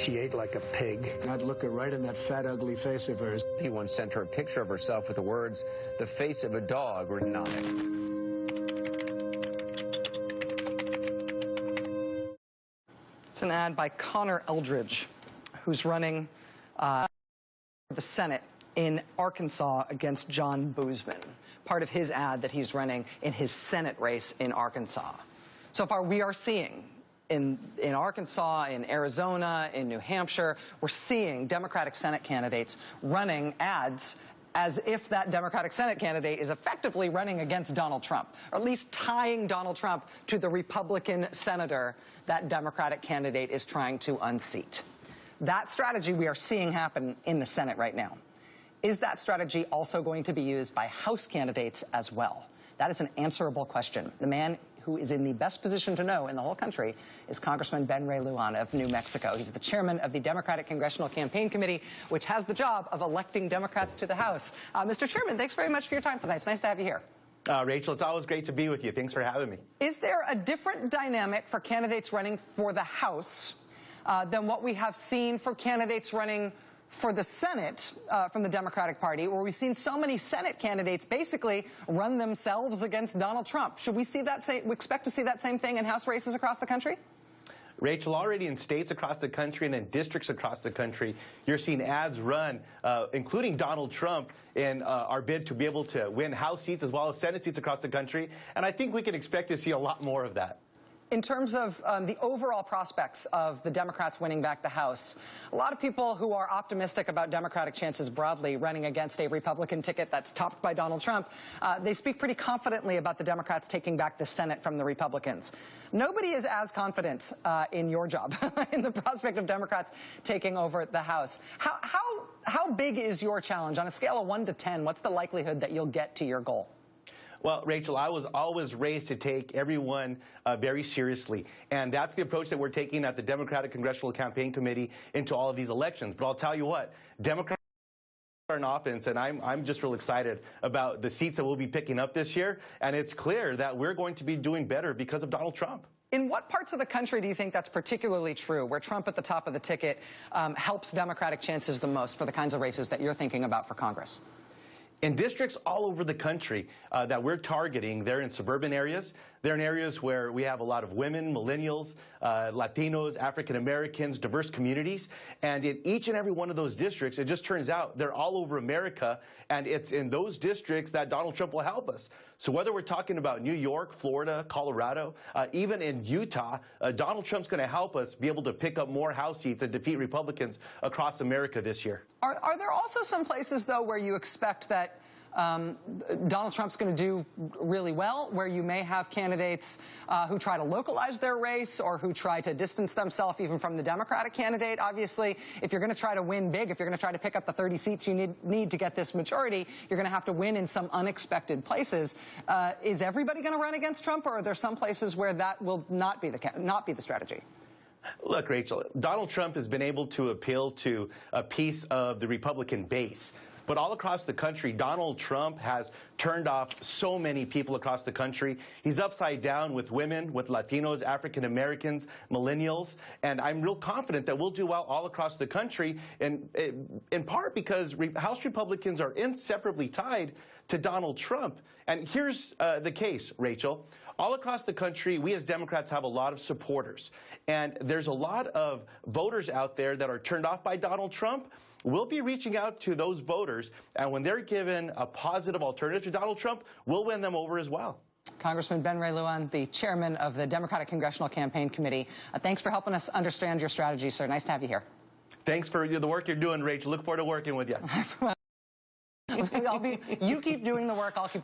She ate like a pig. I'd look her right in that fat, ugly face of hers. He once sent her a picture of herself with the words, "The face of a dog," written on it. It's an ad by Connor Eldridge, who's running for the Senate in Arkansas against John Boozman. Part of his ad that he's running in his Senate race in Arkansas. So far, we are seeing in Arkansas, in Arizona, in New Hampshire, we're seeing Democratic Senate candidates running ads as if that Democratic Senate candidate is effectively running against Donald Trump, or at least tying Donald Trump to the Republican senator that Democratic candidate is trying to unseat. That strategy we are seeing happen in the Senate right now. Is that strategy also going to be used by House candidates as well? That is an answerable question. The man who is in the best position to know in the whole country is Congressman Ben Ray Lujan of New Mexico. He's the chairman of the Democratic Congressional Campaign Committee, which has the job of electing Democrats to the House. Mr. Chairman, thanks very much for your time tonight. It's nice to have you here. Rachel, it's always great to be with you. Thanks for having me. Is there a different dynamic for candidates running for the House than what we have seen for candidates running for the Senate from the Democratic Party, where we've seen so many Senate candidates basically run themselves against Donald Trump? Should we see that we expect to see that same thing in House races across the country? Rachel, already in states across the country and in districts across the country, you're seeing ads run, including Donald Trump, in our bid to be able to win House seats as well as Senate seats across the country. And I think we can expect to see a lot more of that. In terms of the overall prospects of the Democrats winning back the House, a lot of people who are optimistic about Democratic chances broadly running against a Republican ticket that's topped by Donald Trump, they speak pretty confidently about the Democrats taking back the Senate from the Republicans. Nobody is as confident in your job, in the prospect of Democrats taking over the House. How big is your challenge? On a scale of 1 to 10, what's the likelihood that you'll get to your goal? Well, Rachel, I was always raised to take everyone very seriously. And that's the approach that we're taking at the Democratic Congressional Campaign Committee into all of these elections. But I'll tell you what, Democrats are in offense, and I'm just real excited about the seats that we'll be picking up this year. And it's clear that we're going to be doing better because of Donald Trump. In what parts of the country do you think that's particularly true, where Trump at the top of the ticket helps Democratic chances the most for the kinds of races that you're thinking about for Congress? In districts all over the country that we're targeting, they're in suburban areas. They're in areas where we have a lot of women, millennials, Latinos, African Americans, diverse communities. And in each and every one of those districts, it just turns out they're all over America. And it's in those districts that Donald Trump will help us. So whether we're talking about New York, Florida, Colorado, even in Utah, Donald Trump's going to help us be able to pick up more House seats and defeat Republicans across America this year. Are there also some places, though, where you expect that Donald Trump's going to do really well, where you may have candidates who try to localize their race or who try to distance themselves even from the Democratic candidate? Obviously, if you're going to try to win big, if you're going to try to pick up the 30 seats you need to get this majority, you're going to have to win in some unexpected places. Is everybody going to run against Trump, or are there some places where that will not be the strategy? Look, Rachel, Donald Trump has been able to appeal to a piece of the Republican base. But all across the country, Donald Trump has turned off so many people across the country. He's upside down with women, with Latinos, African Americans, millennials. And I'm real confident that we'll do well all across the country, in part because House Republicans are inseparably tied to Donald Trump. And here's the case, Rachel. All across the country, we as Democrats have a lot of supporters. And there's a lot of voters out there that are turned off by Donald Trump. We'll be reaching out to those voters, and when they're given a positive alternative to Donald Trump, we'll win them over as well. Congressman Ben Ray Lujan, the chairman of the Democratic Congressional Campaign Committee. Thanks for helping us understand your strategy, sir. Nice to have you here. Thanks for the work you're doing, Rachel. Look forward to working with you. You keep doing the work. I'll keep